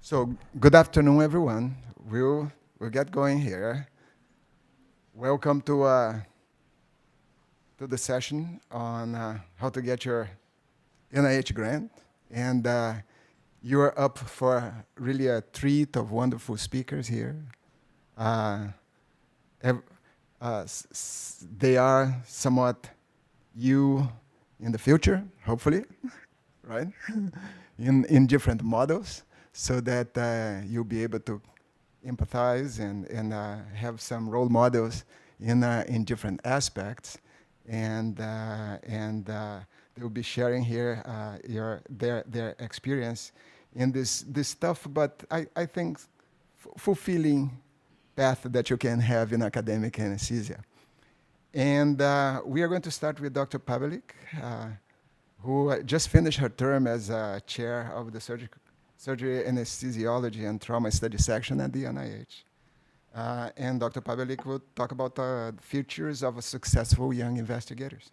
So, good afternoon, everyone. We'll get going here. Welcome to the session on how to get your NIH grant. And you're up for really a treat of wonderful speakers here. Uh, they are somewhat you in the future, hopefully, right? in different models, so that you'll be able to empathize and have some role models in different aspects, and they'll be sharing here their experience in this stuff. But I think fulfilling path that you can have in academic anesthesia. And we are going to start with Dr. Pavlik, who just finished her term as chair of the surgery, anesthesiology, and trauma study section at the NIH. And Dr. Pavlik will talk about the futures of successful young investigators.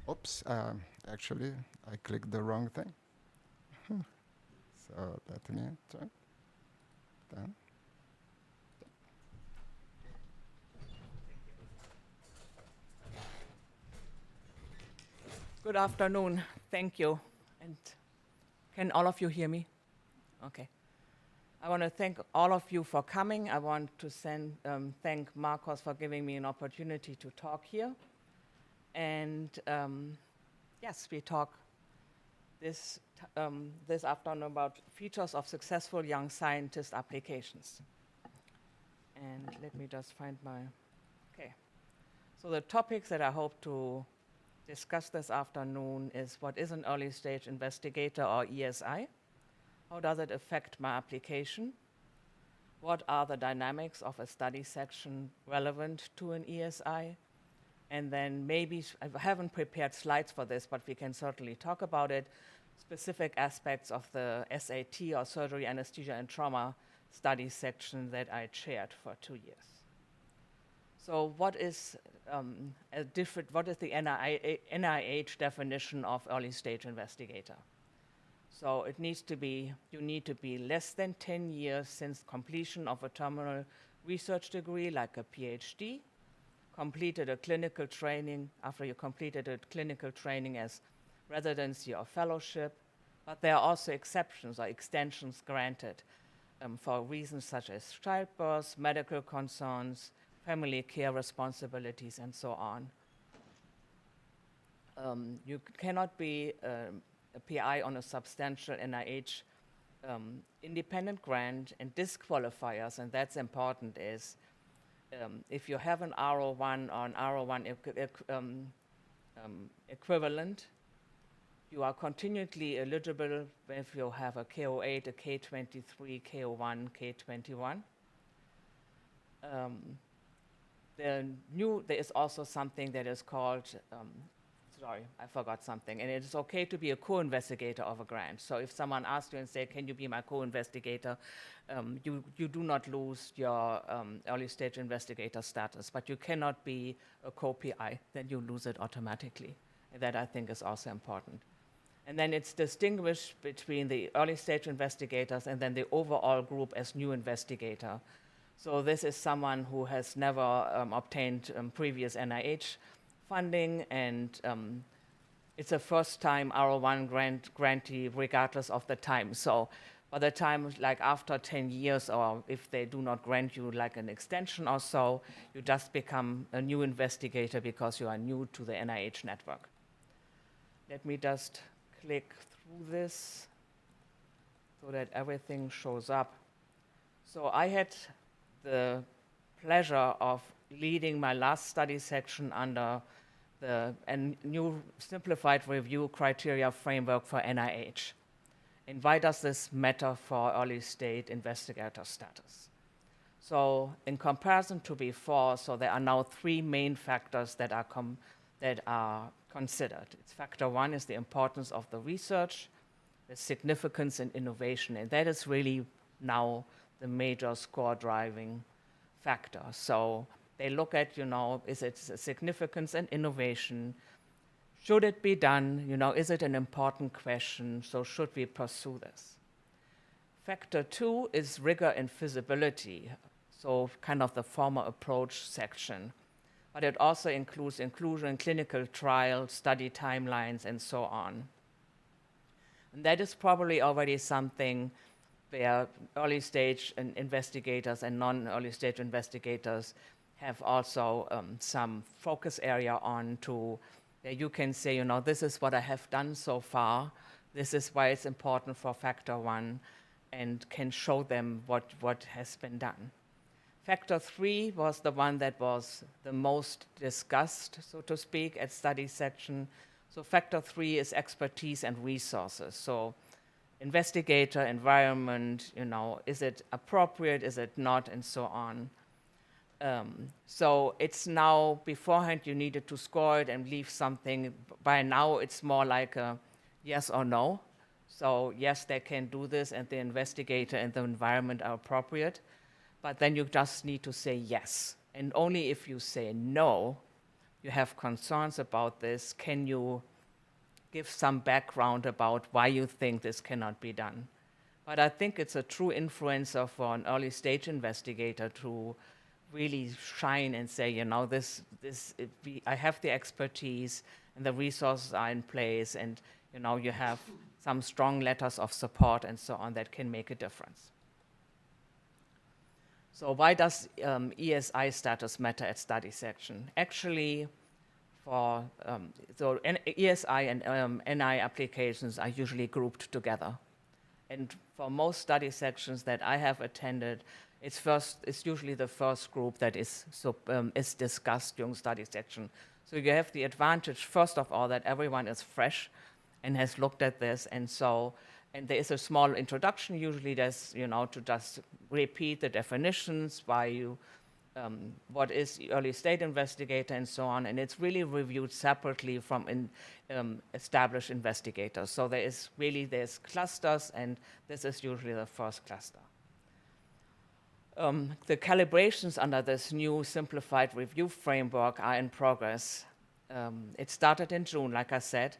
Oops, actually, I clicked the wrong thing. So let me try. Done. Good afternoon. Thank you. And can all of you hear me? Okay. I want to thank all of you for coming. I want to thank Marcos for giving me an opportunity to talk here. And yes, we talk this afternoon about features of successful young scientist applications. And let me just find okay. So the topics that I hope to discuss this afternoon is what is an early stage investigator, or ESI? How does it affect my application? What are the dynamics of a study section relevant to an ESI? And then maybe, I haven't prepared slides for this, but we can certainly talk about it, specific aspects of the SAT, or surgery, anesthesia, and trauma study section that I chaired for 2 years. So what is what is the NIH definition of early stage investigator? So it needs to be, you need to be less than 10 years since completion of a terminal research degree, like a PhD, completed a clinical training, after you completed a clinical training as residency or fellowship, but there are also exceptions or extensions granted for reasons such as childbirth, medical concerns, family care responsibilities, and so on. You cannot be a PI on a substantial NIH independent grant, and disqualifiers, and that's important, is if you have an R01 or an R01 equivalent, you are continually eligible if you have a K08, a K23, K01, K21. There is also something that is called, sorry, I forgot something, and it is okay to be a co-investigator of a grant. So if someone asks you and say, can you be my co-investigator, you do not lose your early stage investigator status, but you cannot be a co-PI, then you lose it automatically. And that, I think, is also important. And then it's distinguished between the early stage investigators and then the overall group as new investigator. So this is someone who has never obtained previous NIH funding, and it's a first-time R01 grantee regardless of the time. So by the time, like after 10 years, or if they do not grant you like an extension or so, you just become a new investigator because you are new to the NIH network. Let me just click through this so that everything shows up. So I had the pleasure of leading my last study section under the new simplified review criteria framework for NIH. And why does this matter for early stage investigator status? So in comparison to before, so there are now 3 main factors that are considered. Factor 1 is the importance of the research, the significance and innovation, and that is really now the major score driving factor. So they look at, is it significance and innovation? Should it be done? Is it an important question? So should we pursue this? Factor 2 is rigor and feasibility, so kind of the former approach section. But it also includes inclusion, clinical trials, study timelines, and so on. And that is probably already something where early stage investigators and non-early stage investigators have also some focus area on to, you can say, this is what I have done so far, this is why it's important for factor 1, and can show them what has been done. Factor 3 was the one that was the most discussed, so to speak, at study section. So factor 3 is expertise and resources. So investigator, environment, is it appropriate, is it not, and so on. So it's now, beforehand you needed to score it and leave something. By now it's more like a yes or no. So yes, they can do this and the investigator and the environment are appropriate. But then you just need to say yes. And only if you say no, you have concerns about this, can you give some background about why you think this cannot be done. But I think it's a true influencer for an early stage investigator to really shine and say, I have the expertise and the resources are in place, and you have some strong letters of support and so on that can make a difference. So why does ESI status matter at study section? Actually, ESI and NI applications are usually grouped together. And for most study sections that I have attended, it's usually the first group that is discussed during study section. So you have the advantage, first of all, that everyone is fresh and has looked at this, and there is a small introduction, usually there's, to just repeat the definitions, what is early stage investigator and so on, and it's really reviewed separately from established investigators. So there's clusters, and this is usually the first cluster. The calibrations under this new simplified review framework are in progress. It started in June, like I said,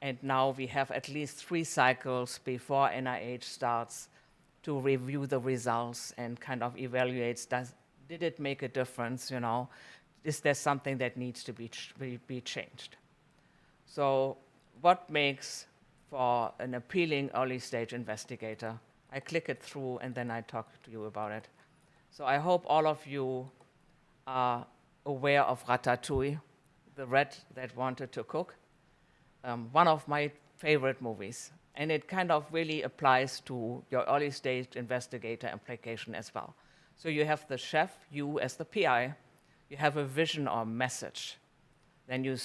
and now we have at least 3 cycles before NIH starts to review the results and kind of evaluates, did it make a difference, Is there something that needs to be changed? So what makes for an appealing early stage investigator? I click it through and then I talk to you about it. So I hope all of you are aware of Ratatouille, the rat that wanted to cook. One of my favorite movies. And it kind of really applies to your early stage investigator application as well. So you have the chef, you as the PI, you have a vision or message. Then you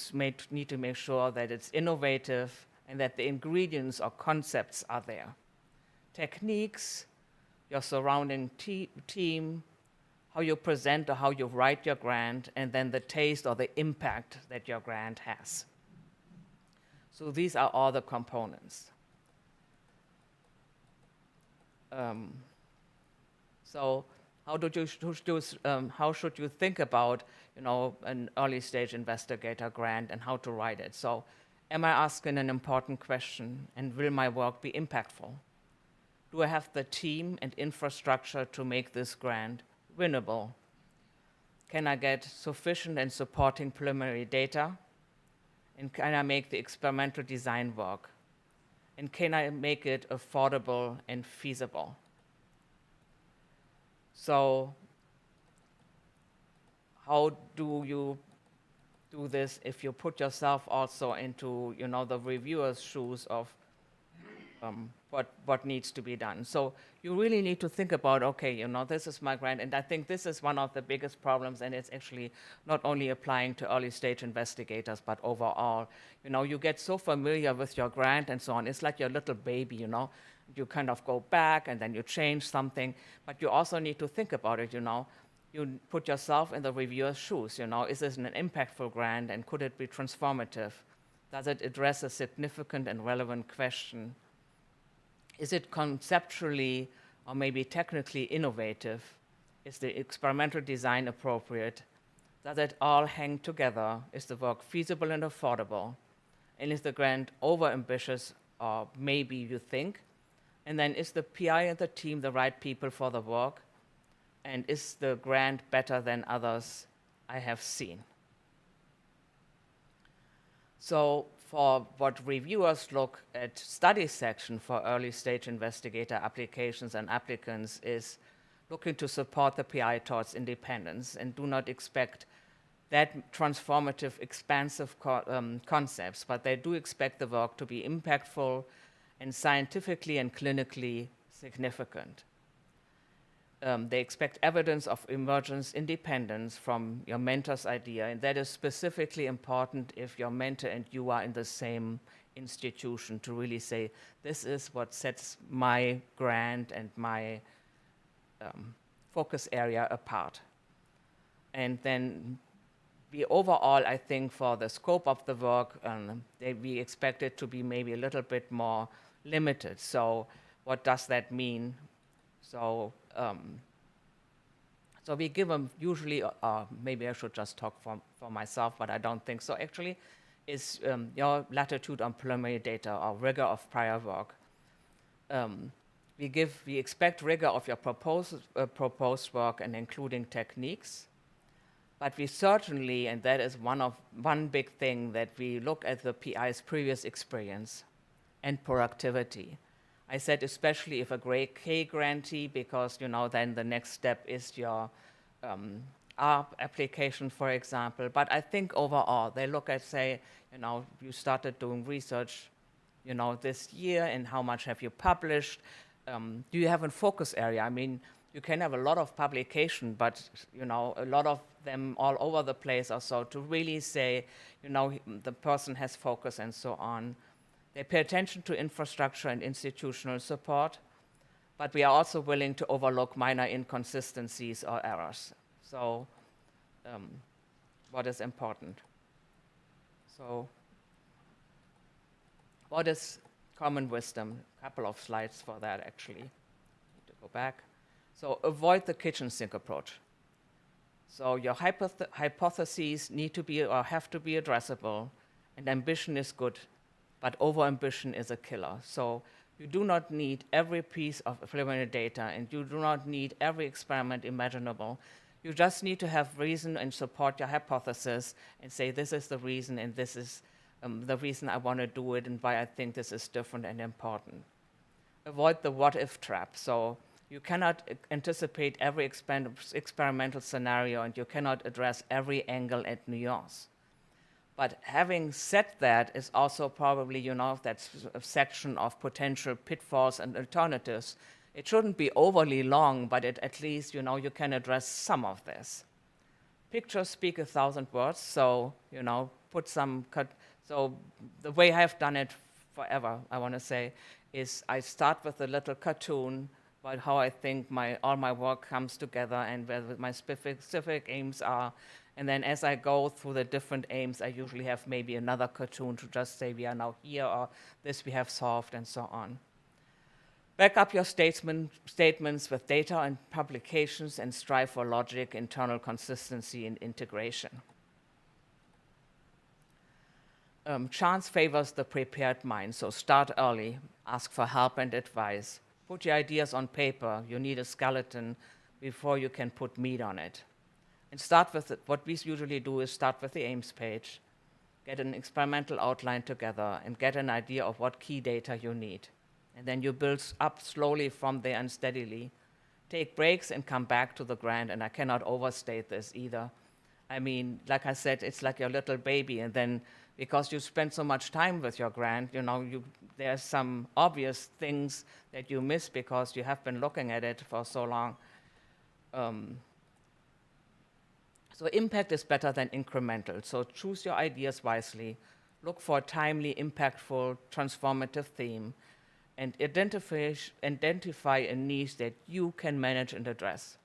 need to make sure that it's innovative and that the ingredients or concepts are there. Techniques, your surrounding team, how you present or how you write your grant, and then the taste or the impact that your grant has. So these are all the components. So how should you think about, an early stage investigator grant and how to write it? So am I asking an important question, and will my work be impactful? Do I have the team and infrastructure to make this grant winnable? Can I get sufficient and supporting preliminary data? And can I make the experimental design work? And can I make it affordable and feasible? So how do you do this if you put yourself also into, the reviewer's shoes of what needs to be done? So you really need to think about, okay, this is my grant, and I think this is one of the biggest problems, and it's actually not only applying to early stage investigators, but overall. You get so familiar with your grant and so on. It's like your little baby, You kind of go back and then you change something, but you also need to think about it, You put yourself in the reviewer's shoes, Is this an impactful grant, and could it be transformative? Does it address a significant and relevant question? Is it conceptually or maybe technically innovative? Is the experimental design appropriate? Does it all hang together? Is the work feasible and affordable? And is the grant overambitious, or maybe you think? And then is the PI and the team the right people for the work? And is the grant better than others I have seen? So for what reviewers look at study section for early stage investigator applications and applicants is looking to support the PI towards independence and do not expect that transformative, expansive concepts, but they do expect the work to be impactful and scientifically and clinically significant. They expect evidence of emergence independence from your mentor's idea, and that is specifically important if your mentor and you are in the same institution, to really say, this is what sets my grant and my focus area apart. And then overall, I think for the scope of the work, we expect it to be maybe a little bit more limited. So what does that mean? So so we give them usually, maybe I should just talk for myself, but I don't think so actually, is your latitude on preliminary data or rigor of prior work. We expect rigor of your proposed work and including techniques, but we certainly, and that is one big thing, that we look at the PI's previous experience and productivity. I said especially if a grade K grantee, because then the next step is your ARP application, for example. But I think overall they look at, say, you started doing research, this year, and how much have you published? Do you have a focus area? I mean, you can have a lot of publication, but a lot of them all over the place or so, to really say, the person has focus and so on. They pay attention to infrastructure and institutional support, but we are also willing to overlook minor inconsistencies or errors. So what is important? So what is common wisdom? A couple of slides for that, actually. Need to go back. So avoid the kitchen sink approach. So your hypotheses need to be or have to be addressable, and ambition is good, but over-ambition is a killer. So you do not need every piece of preliminary data, and you do not need every experiment imaginable. You just need to have reason and support your hypothesis and say, this is the reason, and this is the reason I want to do it, and why I think this is different and important. Avoid the what-if trap. So you cannot anticipate every experimental scenario, and you cannot address every angle and nuance. But having said that, is also probably, that section of potential pitfalls and alternatives. It shouldn't be overly long, but at least, you can address some of this. Pictures speak 1,000 words, so, put some cut. So the way I've done it forever, I want to say, is I start with a little cartoon about how I think all my work comes together and where my specific aims are. And then as I go through the different aims, I usually have maybe another cartoon to just say we are now here, or this we have solved, and so on. Back up your statements with data and publications, and strive for logic, internal consistency, and integration. Chance favors the prepared mind, so start early, ask for help and advice. Put your ideas on paper. You need a skeleton before you can put meat on it. And start with what we usually do is start with the aims page, get an experimental outline together, and get an idea of what key data you need. And then you build up slowly from there and steadily. Take breaks and come back to the grant, and I cannot overstate this either. I mean, like I said, it's like your little baby, and then because you spend so much time with your grant, there's some obvious things that you miss because you have been looking at it for so long. So impact is better than incremental. So choose your ideas wisely, look for a timely, impactful, transformative theme, and identify a niche that you can manage and address.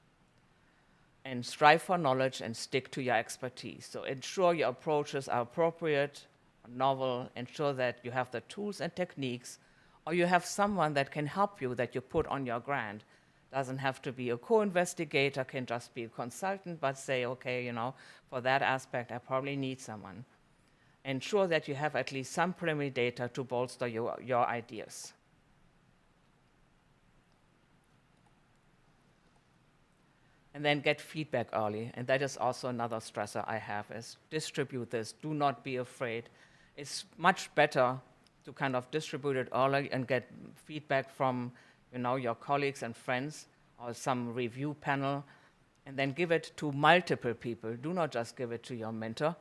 And strive for knowledge and stick to your expertise. So ensure your approaches are appropriate, novel, ensure that you have the tools and techniques, or you have someone that can help you that you put on your grant. Doesn't have to be a co-investigator, can just be a consultant, but say, okay, for that aspect, I probably need someone. Ensure that you have at least some preliminary data to bolster your ideas. and then get feedback early. And that is also another stressor I have, is distribute this. Do not be afraid. It's much better to kind of distribute it early and get feedback from, your colleagues and friends or some review panel, and then give it to multiple people. Do not just give it to your mentor.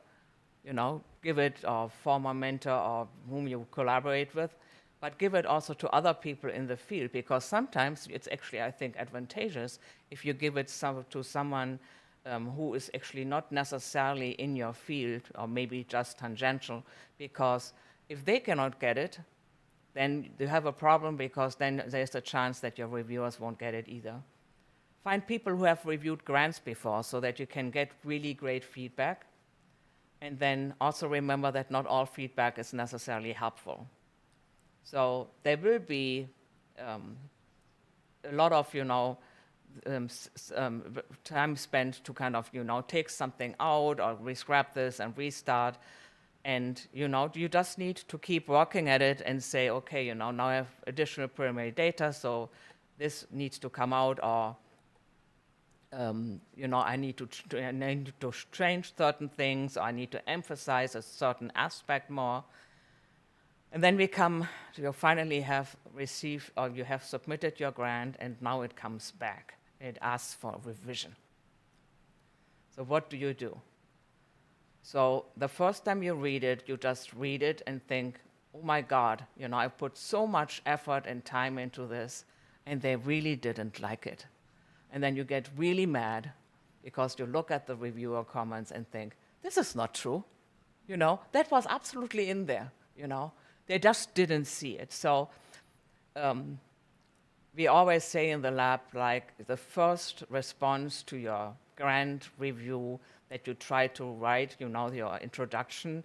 Give it a former mentor or whom you collaborate with, but give it also to other people in the field, because sometimes it's actually, I think, advantageous if you give it to someone who is actually not necessarily in your field or maybe just tangential, because if they cannot get it, then you have a problem, because then there's a chance that your reviewers won't get it either. Find people who have reviewed grants before so that you can get really great feedback. And then also remember that not all feedback is necessarily helpful. So there will be a lot of, time spent to kind of, take something out or re-scrap this and restart. And, you just need to keep working at it and say, okay, now I have additional preliminary data, so this needs to come out, or I need to change certain things, or I need to emphasize a certain aspect more. And then you finally have received, or you have submitted your grant, and now it comes back. It asks for revision. So what do you do? So the first time you read it, you just read it and think, oh my God, I put so much effort and time into this, and they really didn't like it. And then you get really mad because you look at the reviewer comments and think, this is not true. That was absolutely in there. They just didn't see it. So we always say in the lab, like, the first response to your grant review that you try to write, your introduction,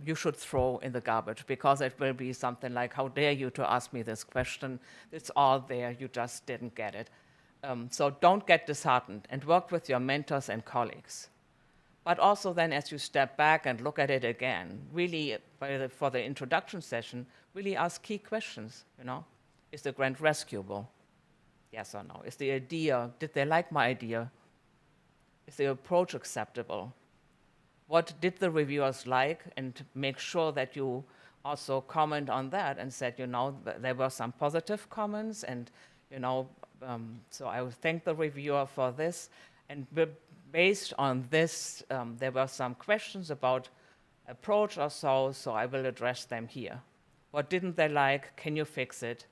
you should throw in the garbage, because it will be something like, how dare you to ask me this question? It's all there, you just didn't get it. So don't get disheartened, and work with your mentors and colleagues. But also then, as you step back and look at it again, really, for the introduction session, really ask key questions, Is the grant rescuable? Yes or no? Is the idea, did they like my idea? Is the approach acceptable? What did the reviewers like? And make sure that you also comment on that and said, there were some positive comments, and, so I would thank the reviewer for this. And based on this, there were some questions about approach or so I will address them here. What didn't they like? Can you fix it?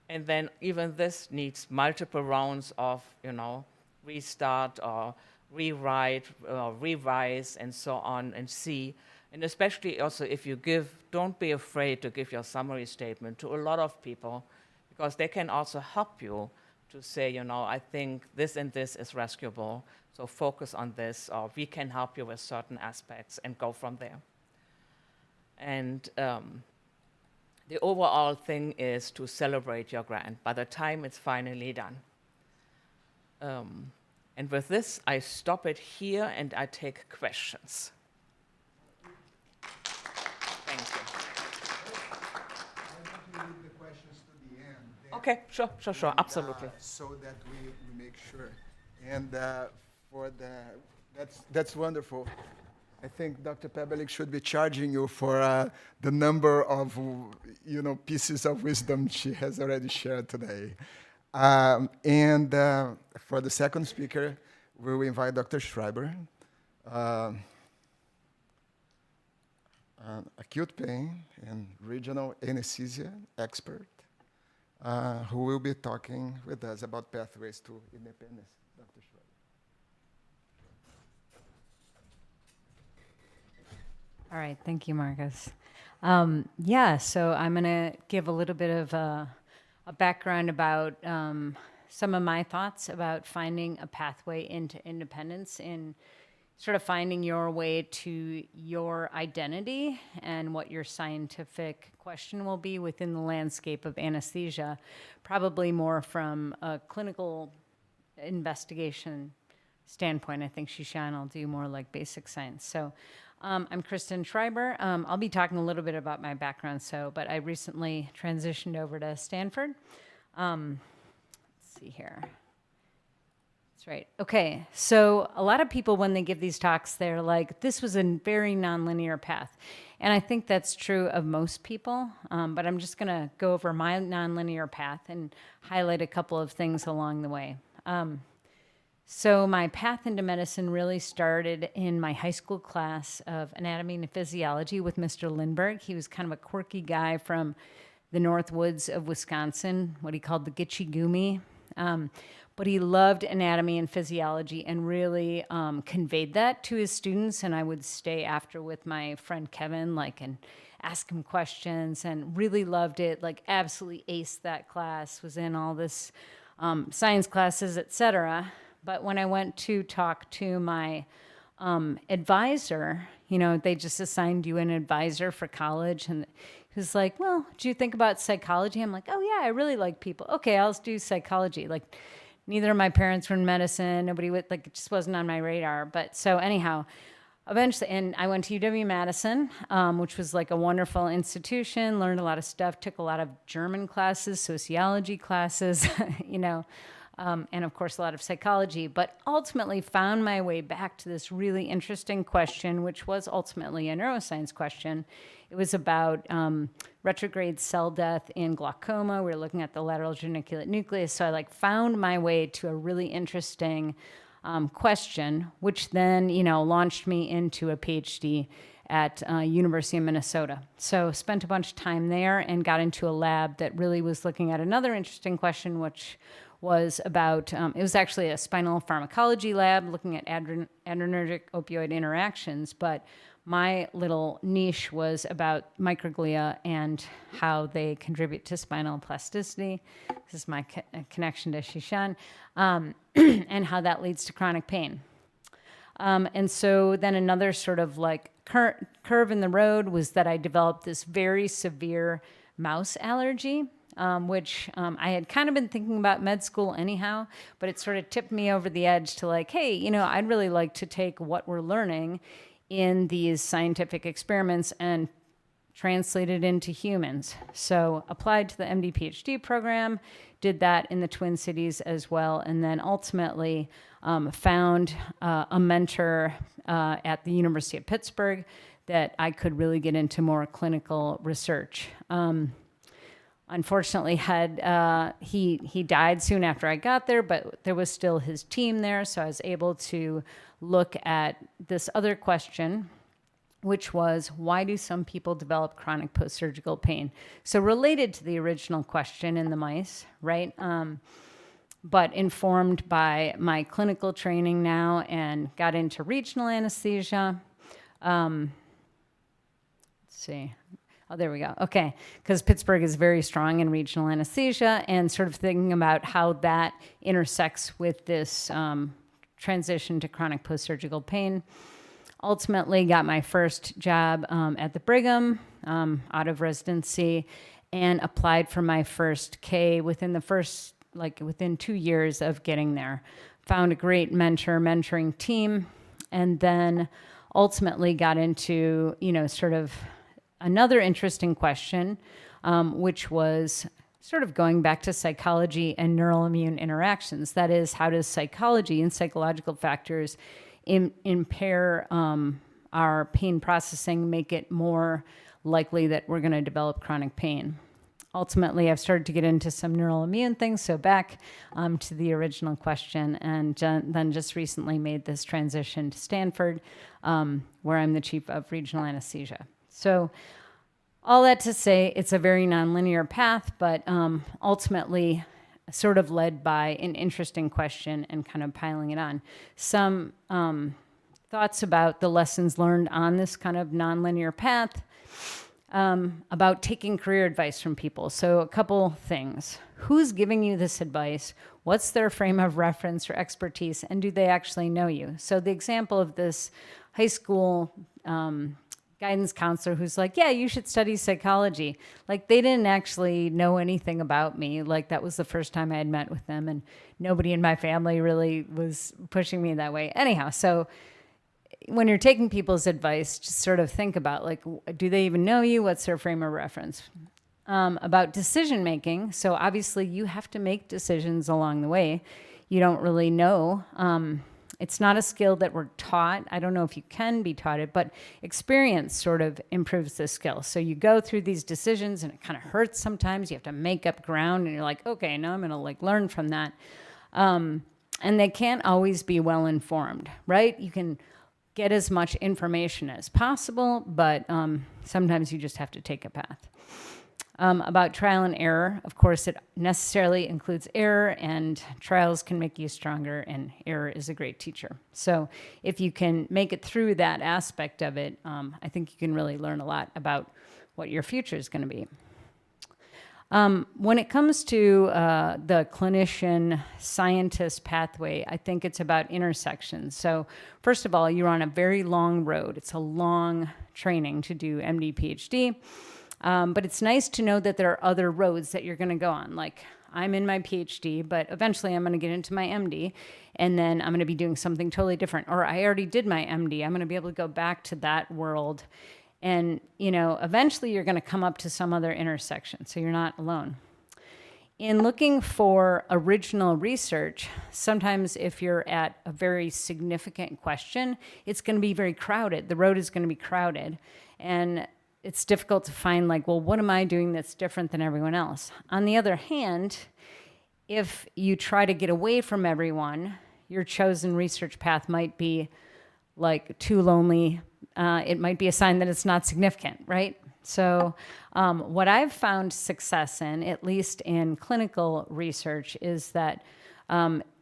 And then even this needs multiple rounds of, restart or rewrite or revise and so on, and see. And especially also if you don't be afraid to give your summary statement to a lot of people, because they can also help you to say, I think this and this is rescuable, so focus on this, or we can help you with certain aspects, and go from there. And the overall thing is to celebrate your grant by the time it's finally done. And with this, I stop it here and I take questions. Thank you. I want to leave the questions to the end. Okay, sure, absolutely. So that we make sure. And that's wonderful. I think Dr. Pebelik should be charging you for the number of pieces of wisdom she has already shared today. And for the second speaker, we will invite Dr. Schreiber, acute pain and regional anesthesia expert, who will be talking with us about pathways to independence. Dr. Schreiber. All right, thank you, Marcus. So I'm going to give a little bit of a background about some of my thoughts about finding a pathway into independence and sort of finding your way to your identity and what your scientific question will be within the landscape of anesthesia, probably more from a clinical investigation standpoint. I think Shishan will do more like basic science. So I'm Kristen Schreiber. I'll be talking a little bit about my background, but I recently transitioned over to Stanford. Let's see here. That's right. Okay. So a lot of people, when they give these talks, they're like, this was a very nonlinear path. And I think that's true of most people. But I'm just going to go over my nonlinear path and highlight a couple of things along the way. So my path into medicine really started in my high school class of anatomy and physiology with Mr. Lindbergh. He was kind of a quirky guy from the North Woods of Wisconsin, what he called the Gitchy Goomy. But he loved anatomy and physiology and really conveyed that to his students. And I would stay after with my friend Kevin, and ask him questions, and really loved it. Like, absolutely aced that class, was in all this science classes, etc. But when I went to talk to my advisor, they just assigned you an advisor for college, and he was like, "Well, do you think about psychology?" I'm like, "Oh yeah, I really like people. Okay, I'll do psychology." Like, neither of my parents were in medicine. Nobody would, it just wasn't on my radar. But so anyhow, eventually, and I went to UW-Madison, which was like a wonderful institution, learned a lot of stuff, took a lot of German classes, sociology classes, and of course a lot of psychology, but ultimately found my way back to this really interesting question, which was ultimately a neuroscience question. It was about retrograde cell death in glaucoma. We were looking at the lateral geniculate nucleus. So I found my way to a really interesting question, which then, launched me into a PhD at University of Minnesota. So spent a bunch of time there and got into a lab that really was looking at another interesting question, which was about, it was actually a spinal pharmacology lab looking at adrenergic opioid interactions, but my little niche was about microglia and how they contribute to spinal plasticity. This is my connection to Shishan, and how that leads to chronic pain. And so then another sort of curve in the road was that I developed this very severe mouse allergy, which I had kind of been thinking about med school anyhow, but it sort of tipped me over the edge to hey, I'd really like to take what we're learning in these scientific experiments and translate it into humans. So applied to the MD PhD program, did that in the Twin Cities as well, and then ultimately found a mentor at the University of Pittsburgh that I could really get into more clinical research. Unfortunately, he died soon after I got there, but there was still his team there, so I was able to look at this other question, which was, why do some people develop chronic post-surgical pain? So related to the original question in the mice, right? But informed by my clinical training now, and got into regional anesthesia. Let's see. Oh, there we go. Okay. Because Pittsburgh is very strong in regional anesthesia, and sort of thinking about how that intersects with this transition to chronic post-surgical pain. Ultimately got my first job at the Brigham out of residency, and applied for my first K within 2 years of getting there. Found a great mentoring team, and then ultimately got into, sort of another interesting question, which was sort of going back to psychology and neural immune interactions. That is, how does psychology and psychological factors impair our pain processing, make it more likely that we're going to develop chronic pain? Ultimately, I've started to get into some neural immune things, so back to the original question, and then just recently made this transition to Stanford, where I'm the chief of regional anesthesia. So all that to say, it's a very nonlinear path, but ultimately sort of led by an interesting question and kind of piling it on. Some thoughts about the lessons learned on this kind of nonlinear path, about taking career advice from people. So a couple things. Who's giving you this advice? What's their frame of reference or expertise? And do they actually know you? So the example of this high school guidance counselor who's like, yeah, you should study psychology. They didn't actually know anything about me. That was the first time I had met with them, and nobody in my family really was pushing me that way. Anyhow, so when you're taking people's advice, just sort of think about, do they even know you? What's their frame of reference? About decision making. So obviously you have to make decisions along the way. you don't really know. It's not a skill that we're taught. I don't know if you can be taught it, but experience sort of improves the skill. So you go through these decisions and it kind of hurts sometimes. You have to make up ground and you're like, okay, now I'm going to like learn from that. And they can't always be well informed, right? You can get as much information as possible, but sometimes you just have to take a path. About trial and error, of course, it necessarily includes error, and trials can make you stronger, and error is a great teacher. So if you can make it through that aspect of it, I think you can really learn a lot about what your future is going to be. When it comes to the clinician scientist pathway, I think it's about intersections. So first of all, you're on a very long road. It's a long training to do MD, PhD. But it's nice to know that there are other roads that you're going to go on. Like I'm in my PhD, but eventually I'm going to get into my MD, and then I'm going to be doing something totally different. Or I already did my MD. I'm going to be able to go back to that world. And, you know, eventually you're going to come up to some other intersection, so you're not alone. In looking for original research, sometimes if you're at a very significant question, it's going to be very crowded. The road is going to be crowded. And it's difficult to find like, well, what am I doing that's different than everyone else? On the other hand, if you try to get away from everyone, your chosen research path might be like too lonely. It might be a sign that it's not significant, right? So what I've found success in, at least in clinical research, is that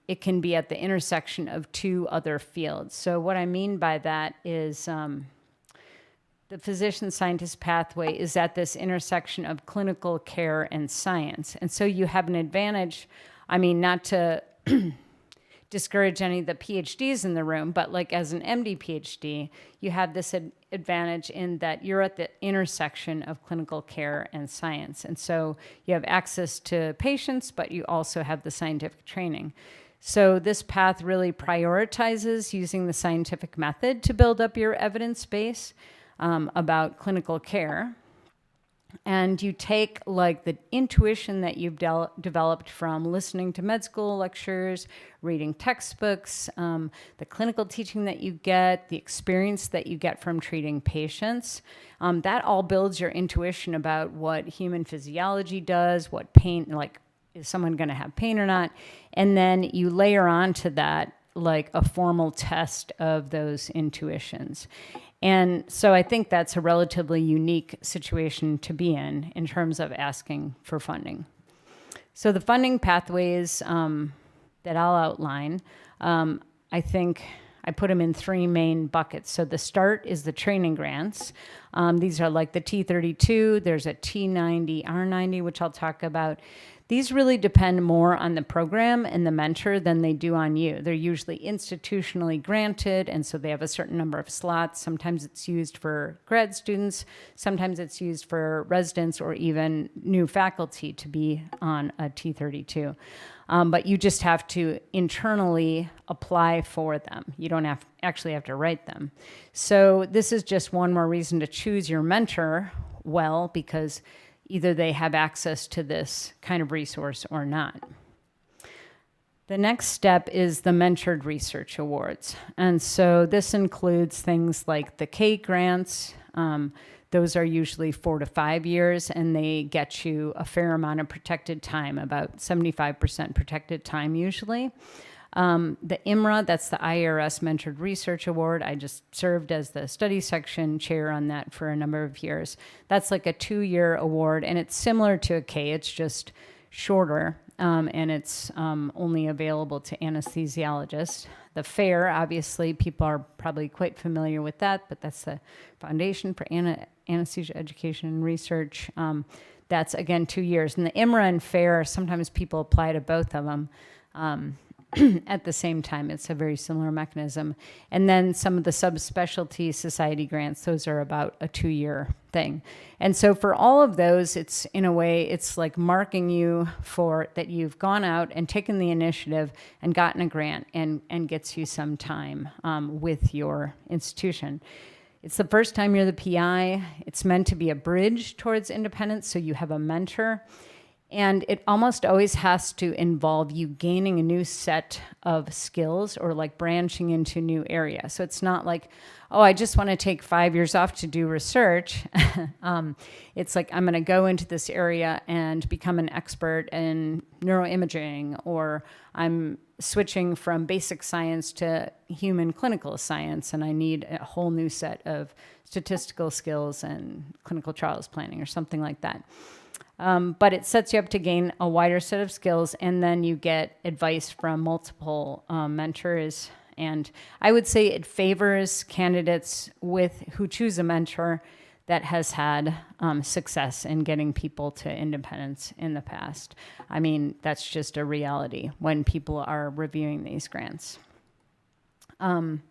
it can be at the intersection of two other fields. So what I mean by that is the physician-scientist pathway is at this intersection of clinical care and science. And so you have an advantage, I mean, not to discourage any of the PhDs in the room, but like as an MD PhD, you have this advantage in that you're at the intersection of clinical care and science. And so you have access to patients, but you also have the scientific training. So this path really prioritizes using the scientific method to build up your evidence base about clinical care. And you take like the intuition that you've developed from listening to med school lectures, reading textbooks, the clinical teaching that you get, the experience that you get from treating patients. That all builds your intuition about what human physiology does, what pain, like is someone going to have pain or not? And then you layer onto that like a formal test of those intuitions. And so I think that's a relatively unique situation to be in terms of asking for funding. So the funding pathways that I'll outline, I think I put them in three main buckets. So the start is the training grants. These are like the T32, there's a T90, R90, which I'll talk about. These really depend more on the program and the mentor than they do on you. They're usually institutionally granted, and so they have a certain number of slots. Sometimes it's used for grad students, sometimes it's used for residents or even new faculty to be on a T32. But you just have to internally apply for them. You don't actually have to write them. So this is just one more reason to choose your mentor well, because either they have access to this kind of resource or not. The next step is the Mentored Research Awards. And so this includes things like the K grants. Those are usually 4 to 5 years, and they get you a fair amount of protected time, about 75% protected time usually. The IMRA, that's the IRS Mentored Research Award. I just served as the study section chair on that for a number of years. That's like a 2-year award, and it's similar to a K. It's just shorter, and it's only available to anesthesiologists. The FAIR, obviously, people are probably quite familiar with that, but that's the Foundation for Anesthesia Education and Research. That's, again, 2 years. And the IMRA and FAIR, sometimes people apply to both of them. At the same time. It's a very similar mechanism. And then some of the subspecialty society grants, those are about a 2-year thing. And so for all of those, it's in a way, it's like marking you for that you've gone out and taken the initiative and gotten a grant and gets you some time with your institution. It's the first time you're the PI. It's meant to be a bridge towards independence, so you have a mentor. And it almost always has to involve you gaining a new set of skills or like branching into a new area. So it's not like, oh, I just want to take 5 years off to do research. It's like, I'm going to go into this area and become an expert in neuroimaging, or I'm switching from basic science to human clinical science, and I need a whole new set of statistical skills and clinical trials planning or something like that. But it sets you up to gain a wider set of skills, and then you get advice from multiple mentors. And I would say it favors candidates who choose a mentor that has had success in getting people to independence in the past. I mean, that's just a reality when people are reviewing these grants. Then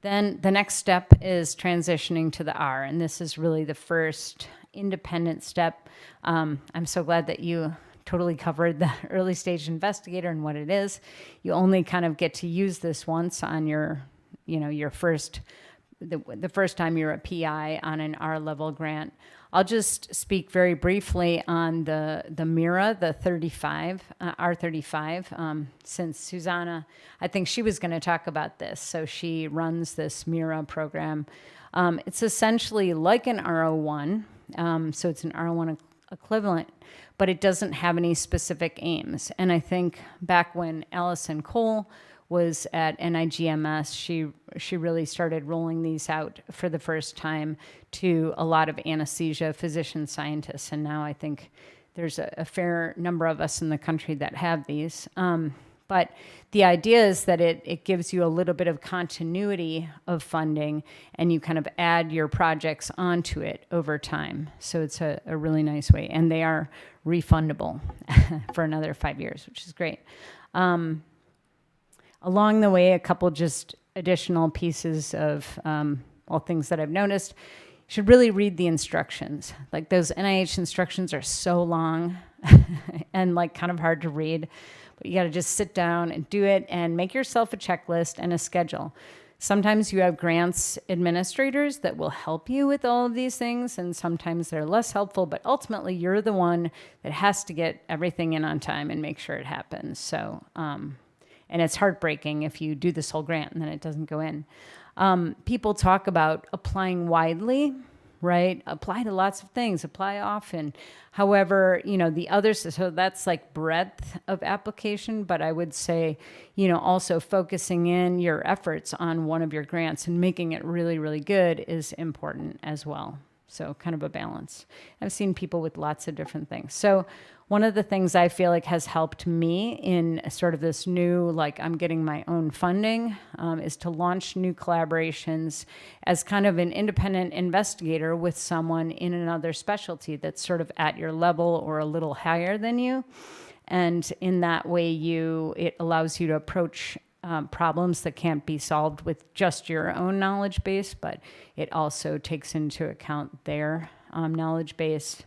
the next step is transitioning to the R, and this is really the first independent step. I'm so glad that you totally covered the early stage investigator and what it is. You only kind of get to use this once on your first, the first time you're a PI on an R level grant. I'll just speak very briefly on the MIRA, the 35, R35, since Susanna, I think she was going to talk about this. So she runs this MIRA program. It's essentially like an R01, so it's an R01 equivalent, but it doesn't have any specific aims. And I think back when Allison Cole was at NIGMS, she really started rolling these out for the first time to a lot of anesthesia physician scientists. And now I think there's a fair number of us in the country that have these. But the idea is that it gives you a little bit of continuity of funding, and you kind of add your projects onto it over time. So it's a really nice way. And they are refundable for another 5 years, which is great. Along the way, a couple just additional pieces of things that I've noticed. You should really read the instructions. Like those NIH instructions are so long and like kind of hard to read. But you got to just sit down and do it and make yourself a checklist and a schedule. Sometimes you have grants administrators that will help you with all of these things, and sometimes they're less helpful, but ultimately you're the one that has to get everything in on time and make sure it happens. So, and it's heartbreaking if you do this whole grant and then it doesn't go in. People talk about applying widely, right? Apply to lots of things, apply often. However, the others, so that's like breadth of application, but I would say, also focusing in your efforts on one of your grants and making it really, really good is important as well. So kind of a balance. I've seen people with lots of different things. So one of the things I feel like has helped me in sort of this new, like I'm getting my own funding, is to launch new collaborations as kind of an independent investigator with someone in another specialty that's sort of at your level or a little higher than you. And in that way, it allows you to approach problems that can't be solved with just your own knowledge base, but it also takes into account their knowledge base.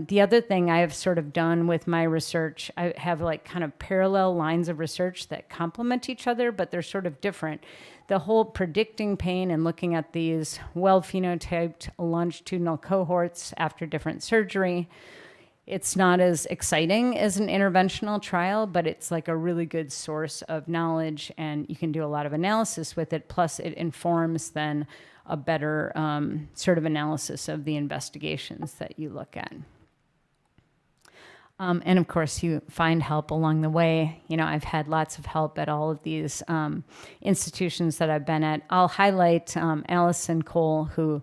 The other thing I have sort of done with my research, I have like kind of parallel lines of research that complement each other, but they're sort of different. The whole predicting pain and looking at these well-phenotyped longitudinal cohorts after different surgery, it's not as exciting as an interventional trial, but it's like a really good source of knowledge, and you can do a lot of analysis with it. Plus, it informs then a better sort of analysis of the investigations that you look at. And of course, you find help along the way. I've had lots of help at all of these institutions that I've been at. I'll highlight Allison Cole, who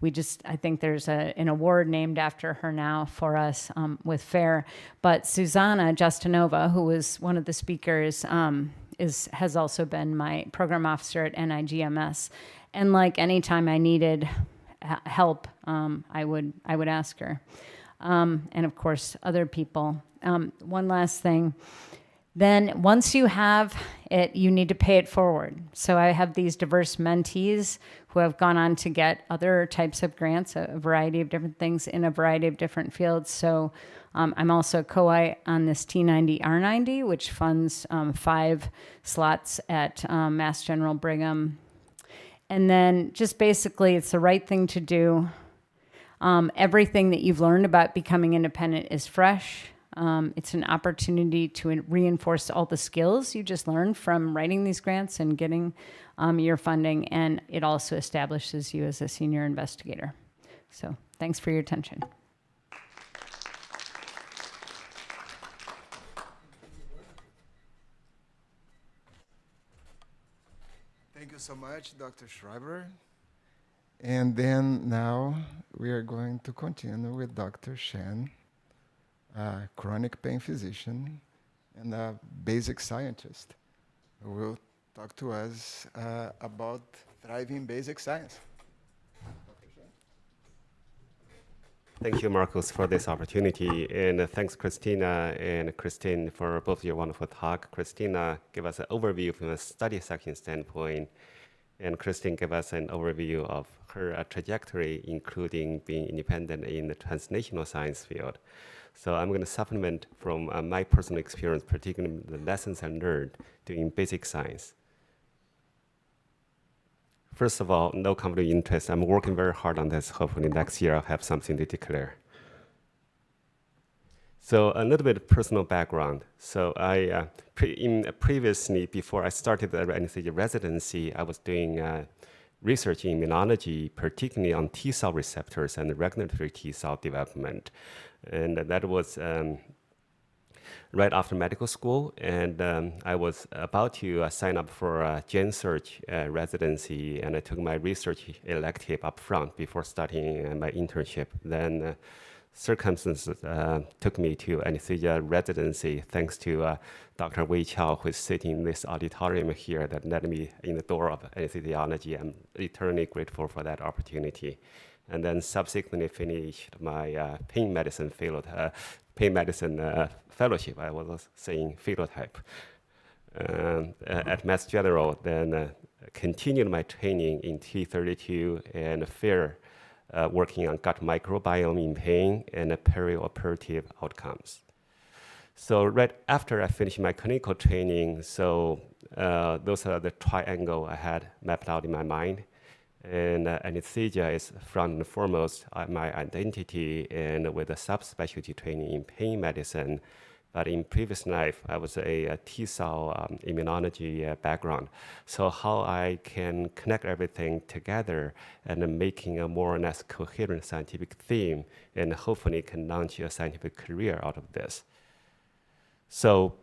I think there's an award named after her now for us with FAIR. But Susanna Justinova, who was one of the speakers, has also been my program officer at NIGMS. And like anytime I needed help, I would ask her. And of course, other people. One last thing. Then once you have it, you need to pay it forward. So I have these diverse mentees who have gone on to get other types of grants, a variety of different things in a variety of different fields. So I'm also co-I on this T90R90, which funds 5 slots at Mass General Brigham. And then just basically, it's the right thing to do. Everything that you've learned about becoming independent is fresh. It's an opportunity to reinforce all the skills you just learned from writing these grants and getting your funding, and it also establishes you as a senior investigator. So thanks for your attention. Thank you so much, Dr. Schreiber. And then now we are going to continue with Dr. Shen, a chronic pain physician and a basic scientist, who will talk to us about thriving basic science. Thank you, Marcus, for this opportunity. And thanks, Christina and Christine, for both your wonderful talk. Christina gave us an overview from a study section standpoint, and Christine gave us an overview of her trajectory, including being independent in the translational science field. So I'm going to supplement from my personal experience, particularly the lessons I learned doing basic science. First of all, no conflict of interest. I'm working very hard on this. Hopefully next year I'll have something to declare. So a little bit of personal background. So I previously, before I started the anesthesia residency, I was doing research in immunology, particularly on T cell receptors and regulatory T cell development. And that was right after medical school, and I was about to sign up for a Gen Search residency, and I took my research elective up front before starting my internship. Then circumstances took me to anesthesia residency, thanks to Dr. Wei Chao, who is sitting in this auditorium here, that led me in the door of anesthesiology. I'm eternally grateful for that opportunity. And then subsequently finished my pain medicine fellowship. I was saying phenotype at Mass General. Then continued my training in T32 and FAIR, working on gut microbiome in pain and perioperative outcomes. So right after I finished my clinical training, so those are the triangle I had mapped out in my mind. And anesthesia is front and foremost my identity, and with a subspecialty training in pain medicine. But in previous life, I was a T-cell immunology background. So how I can connect everything together and making a more or less coherent scientific theme, and hopefully can launch a scientific career out of this. So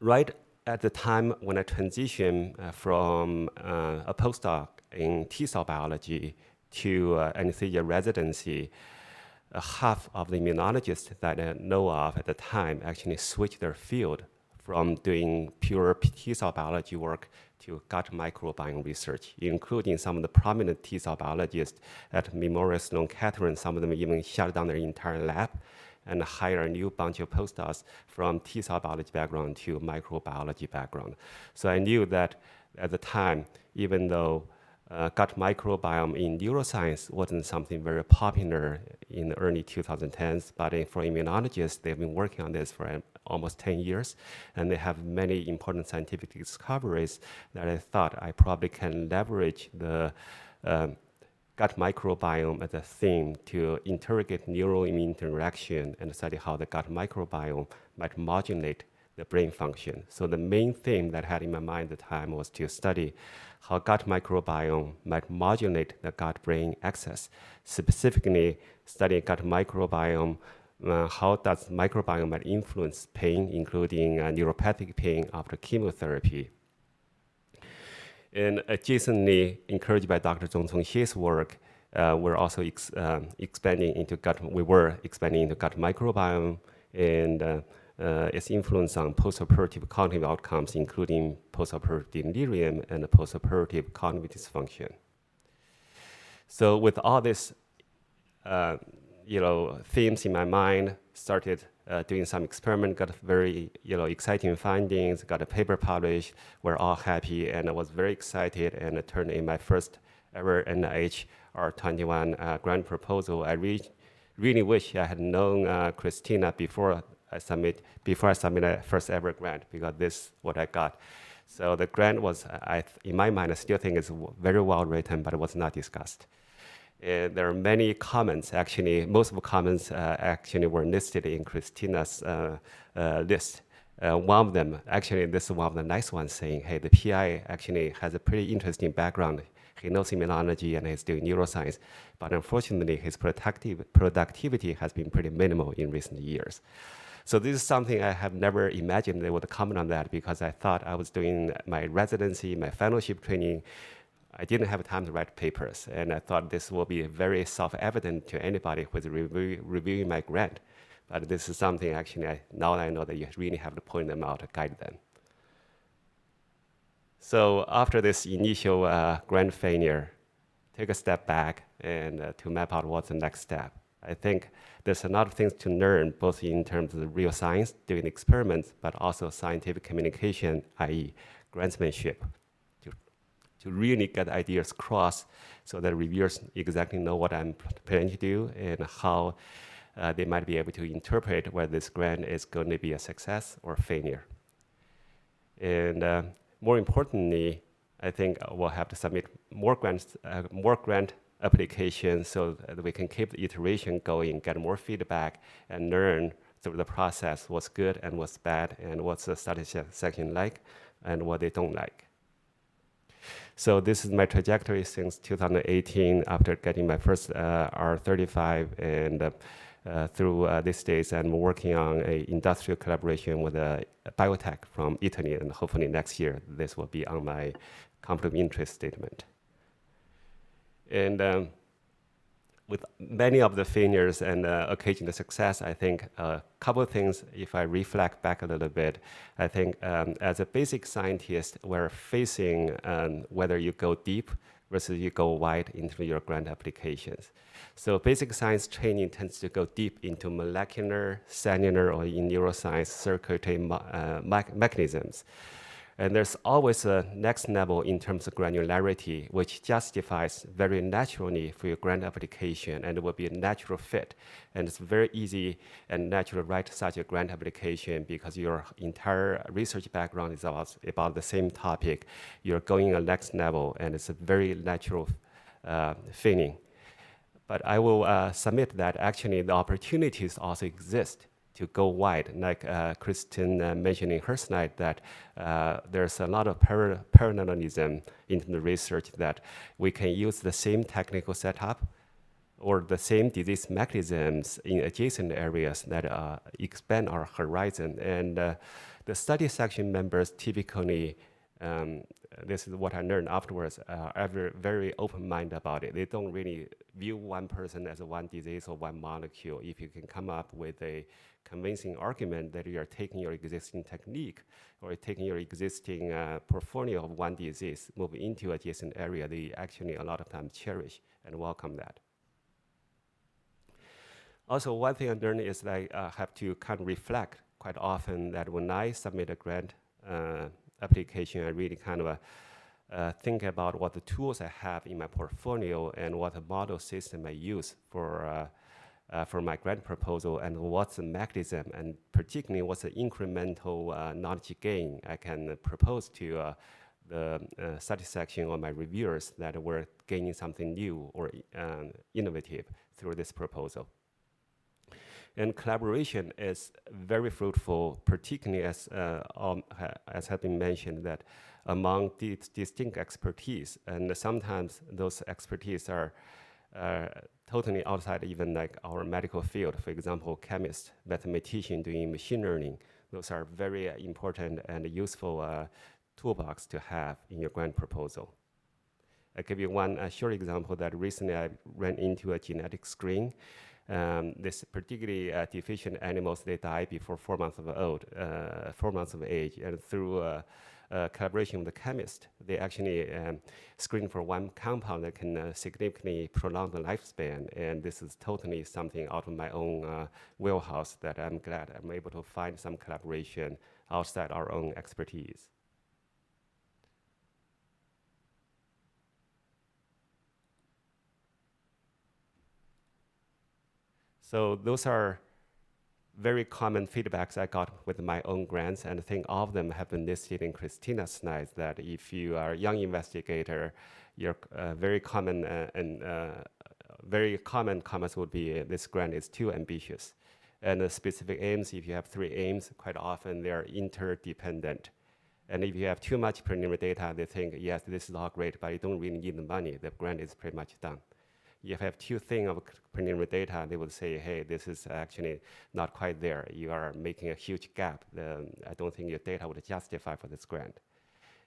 right at the time when I transitioned from a postdoc in T-cell biology to anesthesia residency, half of the immunologists that I know of at the time actually switched their field from doing pure T-cell biology work to gut microbiome research, including some of the prominent T-cell biologists at Memorial Sloan Kettering. Some of them even shut down their entire lab and hire a new bunch of postdocs from T-cell biology background to microbiology background. So I knew that at the time, even though gut microbiome in neuroscience wasn't something very popular in the early 2010s, but for immunologists, they've been working on this for almost 10 years, and they have many important scientific discoveries that I thought I probably can leverage the gut microbiome as a theme to interrogate neuroimmune interaction and study how the gut microbiome might modulate the brain function. So the main theme that I had in my mind at the time was to study how gut microbiome might modulate the gut-brain axis. Specifically, studying gut microbiome, how does microbiome might influence pain, including neuropathic pain after chemotherapy. And adjacently, encouraged by Dr. Zhong Congxie's work, we're also expanding into gut microbiome and its influence on postoperative cognitive outcomes, including postoperative delirium and postoperative cognitive dysfunction. So with all this, themes in my mind, started doing some experiment, got very exciting findings, got a paper published. We're all happy, and I was very excited, and I turned in my first ever NIH R21 grant proposal. I really wish I had known Christina before I submit a first ever grant, because this is what I got. So the grant was, in my mind, I still think it's very well written, but it was not discussed. And there are many comments, actually, most of the comments actually were listed in Christina's list. One of them, actually, this is one of the nice ones saying, hey, the PI actually has a pretty interesting background. He knows immunology and he's doing neuroscience, but unfortunately, his productivity has been pretty minimal in recent years. So this is something I have never imagined they would comment on that, because I thought I was doing my residency, my fellowship training. I didn't have time to write papers, and I thought this will be very self-evident to anybody who is reviewing my grant. But this is something actually, now I know that you really have to point them out to guide them. So after this initial grant failure, take a step back and to map out what's the next step. I think there's a lot of things to learn, both in terms of real science, doing experiments, but also scientific communication, i.e. grantsmanship, to really get ideas across so that reviewers exactly know what I'm planning to do and how they might be able to interpret whether this grant is going to be a success or failure. And more importantly, I think we'll have to submit more grant applications so that we can keep the iteration going, get more feedback, and learn through the process what's good and what's bad, and what's the study section like, and what they don't like. So this is my trajectory since 2018 after getting my first R35, and through these days I'm working on an industrial collaboration with a biotech from Italy, and hopefully next year this will be on my conflict of interest statement. And with many of the failures and occasional success, I think a couple of things, if I reflect back a little bit, I think as a basic scientist, we're facing whether you go deep versus you go wide into your grant applications. So basic science training tends to go deep into molecular, cellular, or in neuroscience circuitry mechanisms. And there's always a next level in terms of granularity, which justifies very naturally for your grant application, and it will be a natural fit. And it's very easy and natural to write such a grant application because your entire research background is about the same topic. You're going a next level, and it's a very natural feeling. But I will submit that actually the opportunities also exist to go wide, like Kristen mentioned in her slide, that there's a lot of parallelism in the research, that we can use the same technical setup or the same disease mechanisms in adjacent areas that expand our horizon. And the study section members typically, this is what I learned afterwards, are very open-minded about it. They don't really view one person as one disease or one molecule. If you can come up with a convincing argument that you are taking your existing technique or taking your existing portfolio of one disease, move into adjacent area, they actually a lot of times cherish and welcome that. Also, one thing I learned is that I have to kind of reflect quite often that when I submit a grant application, I really kind of think about what the tools I have in my portfolio and what the model system I use for my grant proposal, and what's the mechanism, and particularly what's the incremental knowledge gain I can propose to the study section or my reviewers that we're gaining something new or innovative through this proposal. And collaboration is very fruitful, particularly as has been mentioned, that among distinct expertise, and sometimes those expertise are totally outside even like our medical field. For example, chemists, mathematician doing machine learning. Those are very important and useful toolbox to have in your grant proposal. I'll give you one short example that recently I ran into a genetic screen. This particularly deficient animals, they die before 4 months of age, and through collaboration with the chemist, they actually screen for one compound that can significantly prolong the lifespan. And this is totally something out of my own wheelhouse that I'm glad I'm able to find some collaboration outside our own expertise. So those are very common feedbacks I got with my own grants, and I think all of them have been listed in Christina's slides, that if you are a young investigator, you're very common and very common comments would be this grant is too ambitious. And the specific aims, if you have 3 aims, quite often they are interdependent. And if you have too much preliminary data, they think, yes, this is all great, but you don't really need the money. The grant is pretty much done. If you have too thin of preliminary data, they would say, hey, this is actually not quite there. You are making a huge gap. I don't think your data would justify for this grant.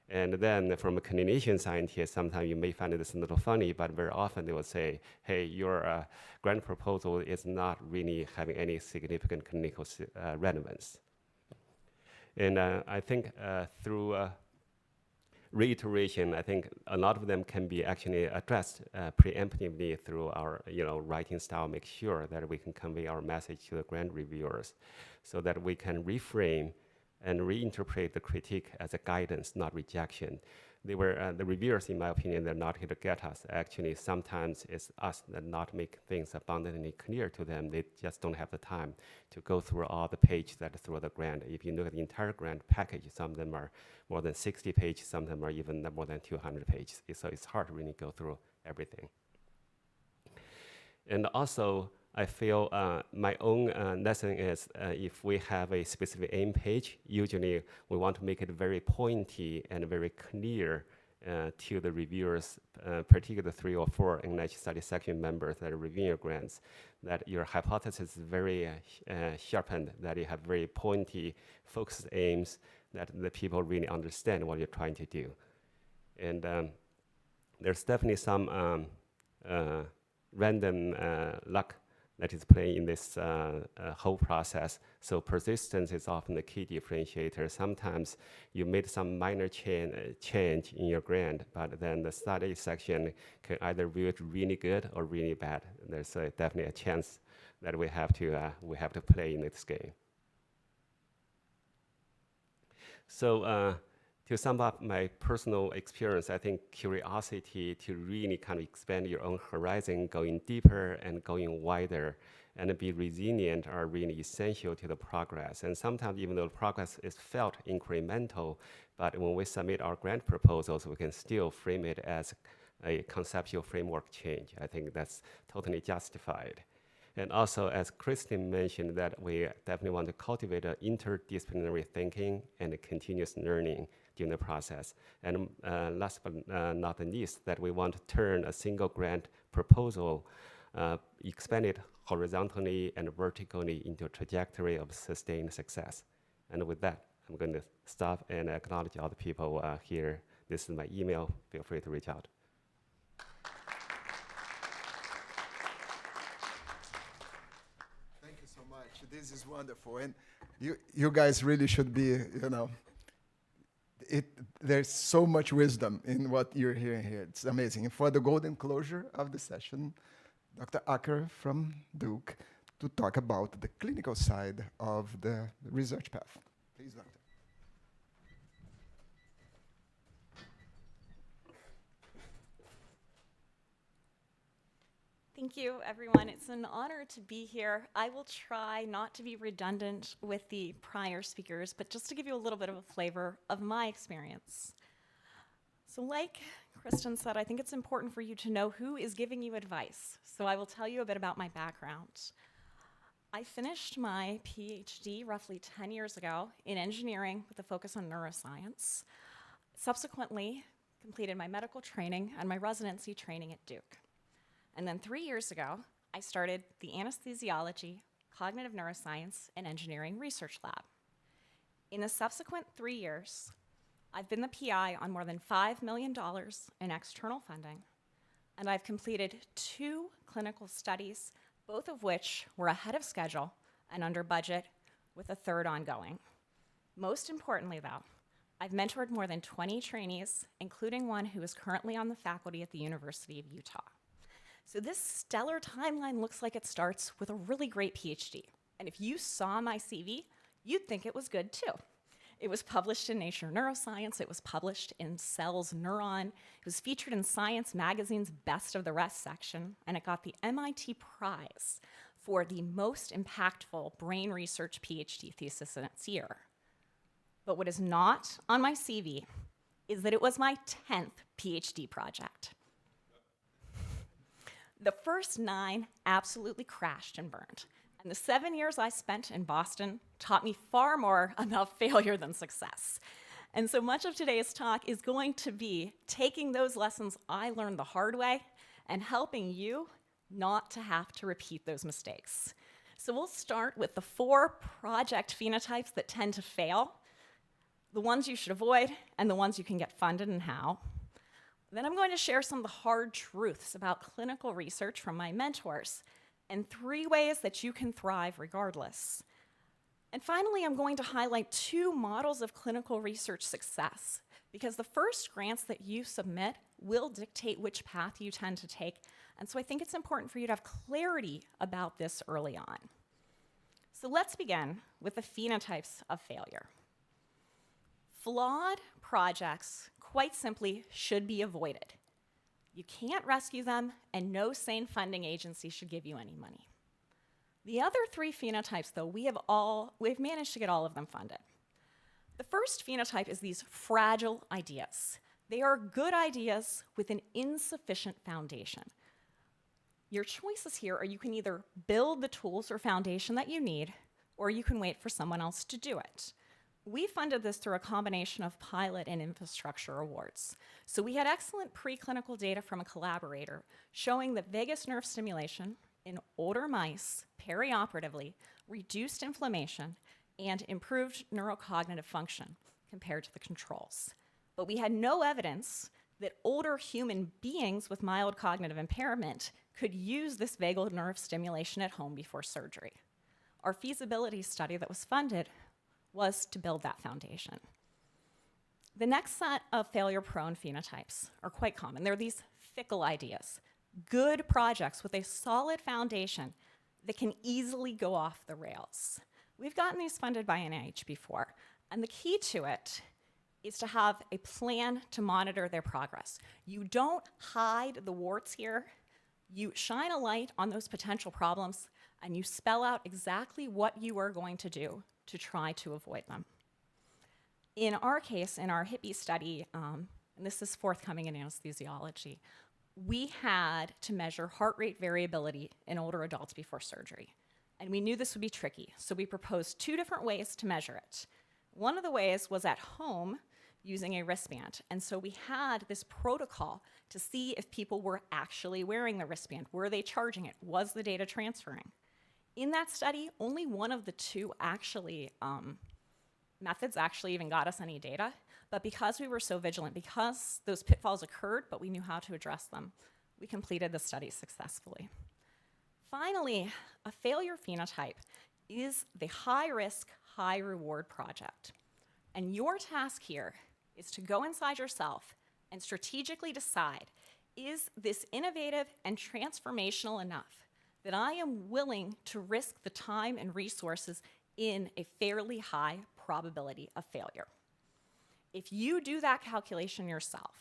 And then from a clinician scientist, sometimes you may find this a little funny, but very often they will say, hey, your grant proposal is not really having any significant clinical relevance. And I think through reiteration, I think a lot of them can be actually addressed preemptively through our writing style, make sure that we can convey our message to the grant reviewers so that we can reframe and reinterpret the critique as a guidance, not rejection. They were, the reviewers, in my opinion, they're not here to get us. Actually, sometimes it's us that not make things abundantly clear to them. They just don't have the time to go through all the pages that through the grant. If you look at the entire grant package, some of them are more than 60 pages, some of them are even more than 200 pages. So it's hard to really go through everything. And also, I feel my own lesson is if we have a specific aim page, usually we want to make it very pointy and very clear to the reviewers, particularly the 3 or 4 NIH study section members that are reviewing your grants, that your hypothesis is very sharpened, that you have very pointy, focused aims, that the people really understand what you're trying to do. And there's definitely some random luck that is playing in this whole process. So persistence is often the key differentiator. Sometimes you made some minor change in your grant, but then the study section can either view it really good or really bad. There's definitely a chance that we have to play in this game. So to sum up my personal experience, I think curiosity to really kind of expand your own horizon, going deeper and going wider, and be resilient are really essential to the progress. And sometimes even though the progress is felt incremental, but when we submit our grant proposals, we can still frame it as a conceptual framework change. I think that's totally justified. And also, as Kristen mentioned, that we definitely want to cultivate an interdisciplinary thinking and continuous learning during the process. And last but not the least, that we want to turn a single grant proposal, expand it horizontally and vertically into a trajectory of sustained success. And with that, I'm going to stop and acknowledge all the people here. This is my email. Feel free to reach out. Thank you so much. This is wonderful. And you guys really should be, there's so much wisdom in what you're hearing here. It's amazing. And for the golden closure of the session, Dr. Acker from Duke to talk about the clinical side of the research path. Please, Doctor. Thank you, everyone. It's an honor to be here. I will try not to be redundant with the prior speakers, but just to give you a little bit of a flavor of my experience. So like Kristen said, I think it's important for you to know who is giving you advice. So I will tell you a bit about my background. I finished my PhD roughly 10 years ago in engineering with a focus on neuroscience. Subsequently, completed my medical training and my residency training at Duke. And then 3 years ago, I started the Anesthesiology, Cognitive Neuroscience, and Engineering Research Lab. In the subsequent 3 years, I've been the PI on more than $5 million in external funding, and I've completed 2 clinical studies, both of which were ahead of schedule and under budget, with a 3rd ongoing. Most importantly, though, I've mentored more than 20 trainees, including one who is currently on the faculty at the University of Utah. So this stellar timeline looks like it starts with a really great PhD. And if you saw my CV, you'd think it was good too. It was published in Nature Neuroscience. It was published in Cell's Neuron. It was featured in Science Magazine's Best of the Rest section, and it got the MIT Prize for the most impactful brain research PhD thesis in its year. But what is not on my CV is that it was my 10th PhD project. The first 9 absolutely crashed and burned. And the 7 years I spent in Boston taught me far more about failure than success. And so much of today's talk is going to be taking those lessons I learned the hard way and helping you not to have to repeat those mistakes. So we'll start with the 4 project phenotypes that tend to fail, the ones you should avoid, and the ones you can get funded and how. Then I'm going to share some of the hard truths about clinical research from my mentors and 3 ways that you can thrive regardless. And finally, I'm going to highlight 2 models of clinical research success, because the first grants that you submit will dictate which path you tend to take. And so I think it's important for you to have clarity about this early on. So let's begin with the phenotypes of failure. Flawed projects, quite simply, should be avoided. You can't rescue them, and no sane funding agency should give you any money. The other 3 phenotypes, though, we've managed to get all of them funded. The first phenotype is these fragile ideas. They are good ideas with an insufficient foundation. Your choices here are you can either build the tools or foundation that you need, or you can wait for someone else to do it. We funded this through a combination of pilot and infrastructure awards. So we had excellent preclinical data from a collaborator showing that vagus nerve stimulation in older mice perioperatively reduced inflammation and improved neurocognitive function compared to the controls. But we had no evidence that older human beings with mild cognitive impairment could use this vagal nerve stimulation at home before surgery. Our feasibility study that was funded was to build that foundation. The next set of failure-prone phenotypes are quite common. They're these fickle ideas, good projects with a solid foundation that can easily go off the rails. We've gotten these funded by NIH before, and the key to it is to have a plan to monitor their progress. You don't hide the warts here. You shine a light on those potential problems, and you spell out exactly what you are going to do to try to avoid them. In our case, in our HIPPY study, and this is forthcoming in anesthesiology, we had to measure heart rate variability in older adults before surgery. And we knew this would be tricky, so we proposed 2 different ways to measure it. One of the ways was at home using a wristband. And so we had this protocol to see if people were actually wearing the wristband. Were they charging it? Was the data transferring? In that study, only one of the 2 methods actually even got us any data. But because we were so vigilant, because those pitfalls occurred, but we knew how to address them, we completed the study successfully. Finally, a failure phenotype is the high-risk, high-reward project. And your task here is to go inside yourself and strategically decide, is this innovative and transformational enough that I am willing to risk the time and resources in a fairly high probability of failure? If you do that calculation yourself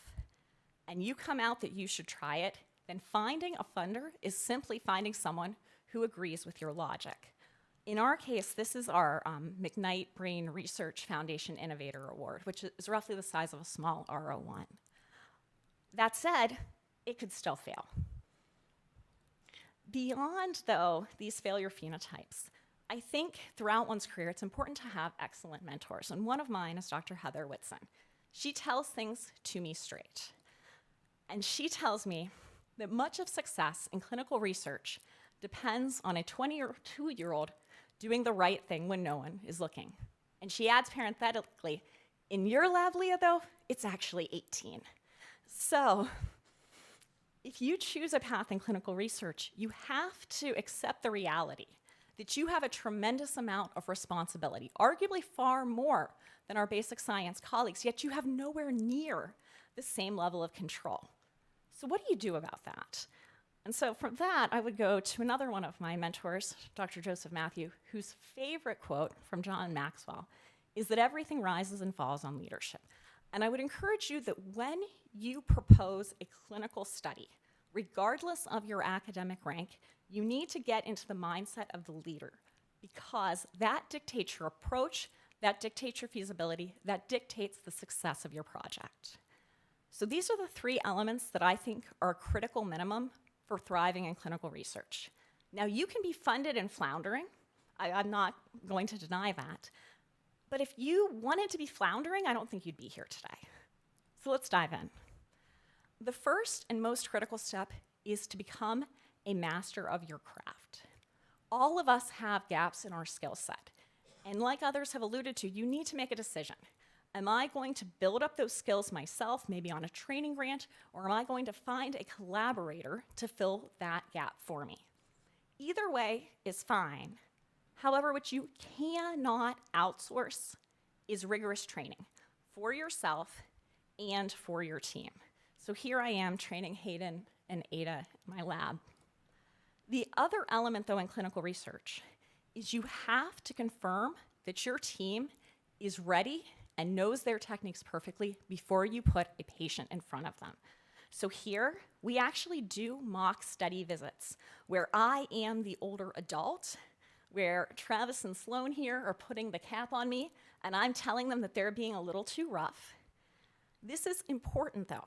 and you come out that you should try it, then finding a funder is simply finding someone who agrees with your logic. In our case, this is our McKnight Brain Research Foundation Innovator Award, which is roughly the size of a small RO1. That said, it could still fail. Beyond, though, these failure phenotypes, I think throughout one's career, it's important to have excellent mentors. And one of mine is Dr. Heather Whitson. She tells things to me straight. And she tells me that much of success in clinical research depends on a 22-year-old doing the right thing when no one is looking. And she adds parenthetically, in your lab, Leah, though, it's actually 18. So if you choose a path in clinical research, you have to accept the reality that you have a tremendous amount of responsibility, arguably far more than our basic science colleagues, yet you have nowhere near the same level of control. So what do you do about that? And so from that, I would go to another one of my mentors, Dr. Joseph Matthew, whose favorite quote from John Maxwell is that everything rises and falls on leadership. And I would encourage you that when you propose a clinical study, regardless of your academic rank, you need to get into the mindset of the leader, because that dictates your approach, that dictates your feasibility, that dictates the success of your project. So these are the 3 elements that I think are a critical minimum for thriving in clinical research. Now, you can be funded and floundering. I'm not going to deny that. But if you wanted to be floundering, I don't think you'd be here today. So let's dive in. The first and most critical step is to become a master of your craft. All of us have gaps in our skill set. And like others have alluded to, you need to make a decision. Am I going to build up those skills myself, maybe on a training grant, or am I going to find a collaborator to fill that gap for me? Either way is fine. However, what you cannot outsource is rigorous training for yourself and for your team. So here I am training Hayden and Ada in my lab. The other element, though, in clinical research is you have to confirm that your team is ready and knows their techniques perfectly before you put a patient in front of them. So here, we actually do mock study visits where I am the older adult, where Travis and Sloan here are putting the cap on me, and I'm telling them that they're being a little too rough. This is important, though.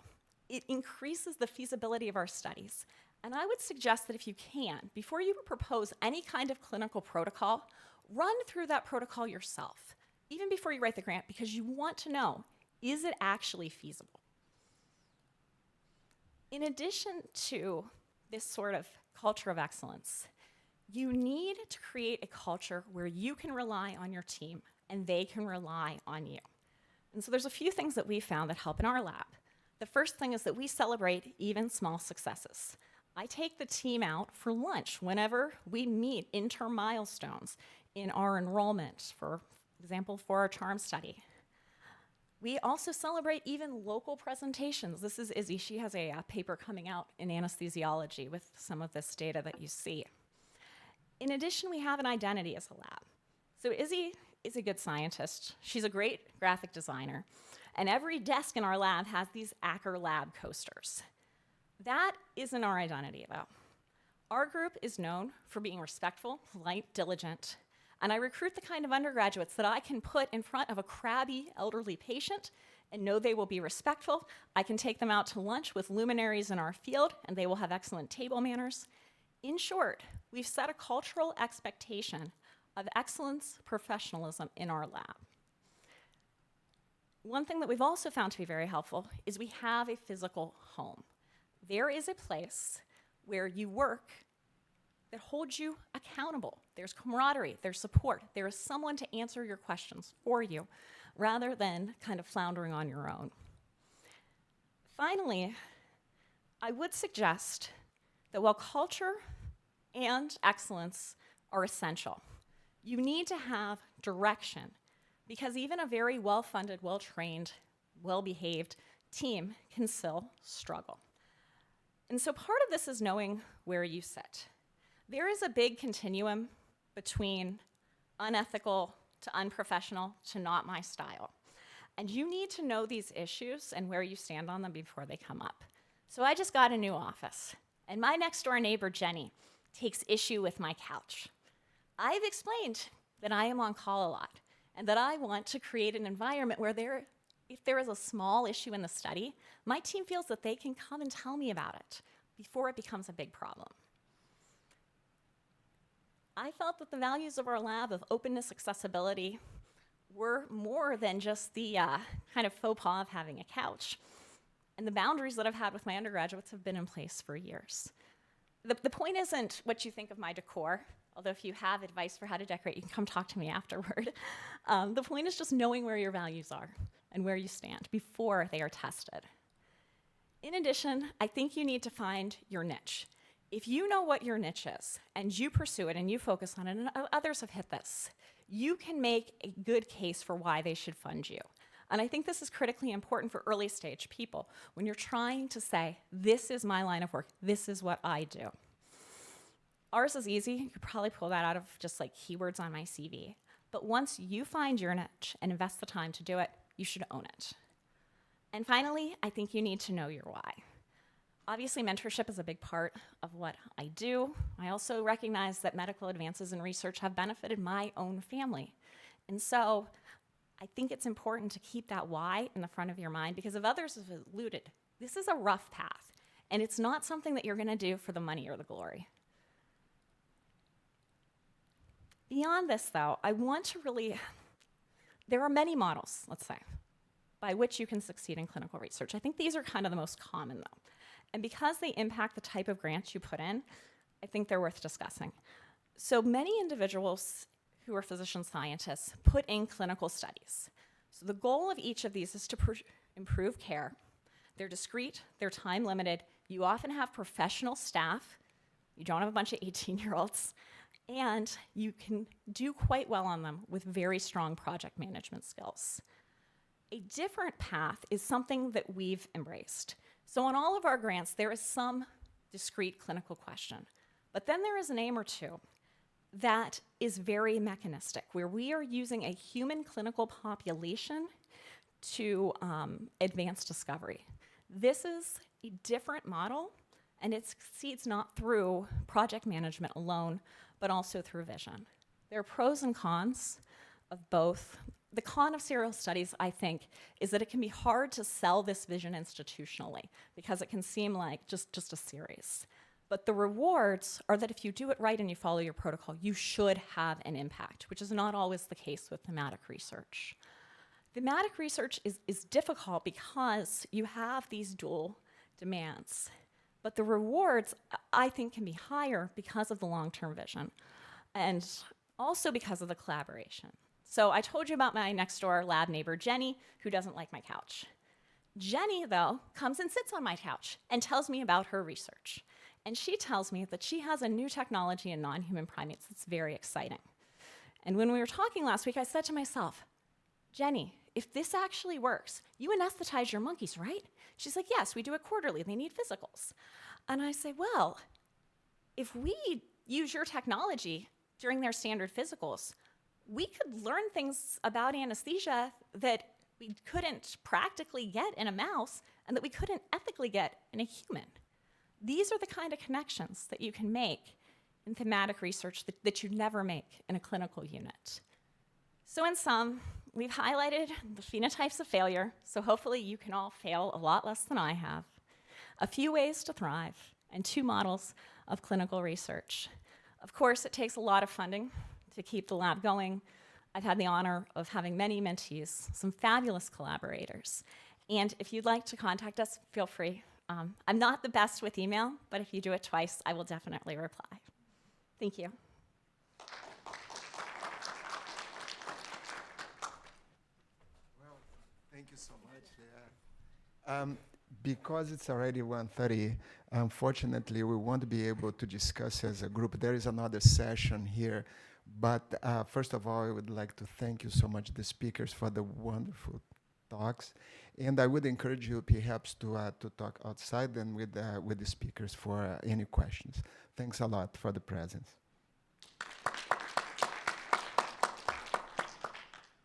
It increases the feasibility of our studies. And I would suggest that if you can, before you propose any kind of clinical protocol, run through that protocol yourself, even before you write the grant, because you want to know, is it actually feasible? In addition to this sort of culture of excellence, you need to create a culture where you can rely on your team and they can rely on you. And so there's a few things that we found that help in our lab. The first thing is that we celebrate even small successes. I take the team out for lunch whenever we meet interim milestones in our enrollment, for example, for our CHARM study. We also celebrate even local presentations. This is Izzy. She has a paper coming out in anesthesiology with some of this data that you see. In addition, we have an identity as a lab. So Izzy is a good scientist. She's a great graphic designer. And every desk in our lab has these Acker Lab coasters. That isn't our identity, though. Our group is known for being respectful, polite, diligent, and I recruit the kind of undergraduates that I can put in front of a crabby elderly patient and know they will be respectful. I can take them out to lunch with luminaries in our field, and they will have excellent table manners. In short, we've set a cultural expectation of excellence, professionalism in our lab. One thing that we've also found to be very helpful is we have a physical home. There is a place where you work that holds you accountable. There's camaraderie, there's support, there is someone to answer your questions for you, rather than kind of floundering on your own. Finally, I would suggest that while culture and excellence are essential, you need to have direction, because even a very well-funded, well-trained, well-behaved team can still struggle. And so part of this is knowing where you sit. There is a big continuum between unethical to unprofessional to not my style. And you need to know these issues and where you stand on them before they come up. So I just got a new office, and my next door neighbor, Jenny, takes issue with my couch. I've explained that I am on call a lot, and that I want to create an environment where if there is a small issue in the study, my team feels that they can come and tell me about it before it becomes a big problem. I felt that the values of our lab of openness, accessibility, were more than just the kind of faux pas of having a couch. And the boundaries that I've had with my undergraduates have been in place for years. The point isn't what you think of my decor, although if you have advice for how to decorate, you can come talk to me afterward. The point is just knowing where your values are and where you stand before they are tested. In addition, I think you need to find your niche. If you know what your niche is, and you pursue it, and you focus on it, and others have hit this, you can make a good case for why they should fund you. And I think this is critically important for early stage people when you're trying to say, this is my line of work, this is what I do. Ours is easy. You could probably pull that out of just like keywords on my CV. But once you find your niche and invest the time to do it, you should own it. And finally, I think you need to know your why. Obviously, mentorship is a big part of what I do. I also recognize that medical advances in research have benefited my own family. And so I think it's important to keep that why in the front of your mind, because if others have alluded, this is a rough path. And it's not something that you're going to do for the money or the glory. Beyond this, though, I want to really, there are many models, let's say, by which you can succeed in clinical research. I think these are kind of the most common, though. And because they impact the type of grants you put in, I think they're worth discussing. So many individuals who are physician scientists put in clinical studies. So the goal of each of these is to improve care. They're discrete, they're time limited. You often have professional staff. You don't have a bunch of 18-year-olds. And you can do quite well on them with very strong project management skills. A different path is something that we've embraced. So on all of our grants, there is some discrete clinical question. But then there is an aim or two that is very mechanistic, where we are using a human clinical population to advance discovery. This is a different model, and it succeeds not through project management alone, but also through vision. There are pros and cons of both. The con of serial studies, I think, is that it can be hard to sell this vision institutionally because it can seem like just a series. But the rewards are that if you do it right and you follow your protocol, you should have an impact, which is not always the case with thematic research. Thematic research is difficult because you have these dual demands. But the rewards, I think, can be higher because of the long-term vision and also because of the collaboration. So I told you about my next-door lab neighbor, Jenny, who doesn't like my couch. Jenny, though, comes and sits on my couch and tells me about her research. And she tells me that she has a new technology in non-human primates that's very exciting. And when we were talking last week, I said to myself, Jenny, if this actually works, you anesthetize your monkeys, right? She's like, yes, we do it quarterly. They need physicals. And I say, well, if we use your technology during their standard physicals, we could learn things about anesthesia that we couldn't practically get in a mouse and that we couldn't ethically get in a human. These are the kind of connections that you can make in thematic research that you'd never make in a clinical unit. So in sum, we've highlighted the phenotypes of failure, so hopefully you can all fail a lot less than I have, a few ways to thrive, and 2 models of clinical research. Of course, it takes a lot of funding to keep the lab going. I've had the honor of having many mentees, some fabulous collaborators. And if you'd like to contact us, feel free. I'm not the best with email, but if you do it twice, I will definitely reply. Thank you. Thank you so much. Yeah. Because it's already 1:30, unfortunately, we won't be able to discuss as a group. There is another session here. But first of all, I would like to thank you so much, the speakers, for the wonderful talks. And I would encourage you perhaps to talk outside and with the speakers for any questions. Thanks a lot for the presence.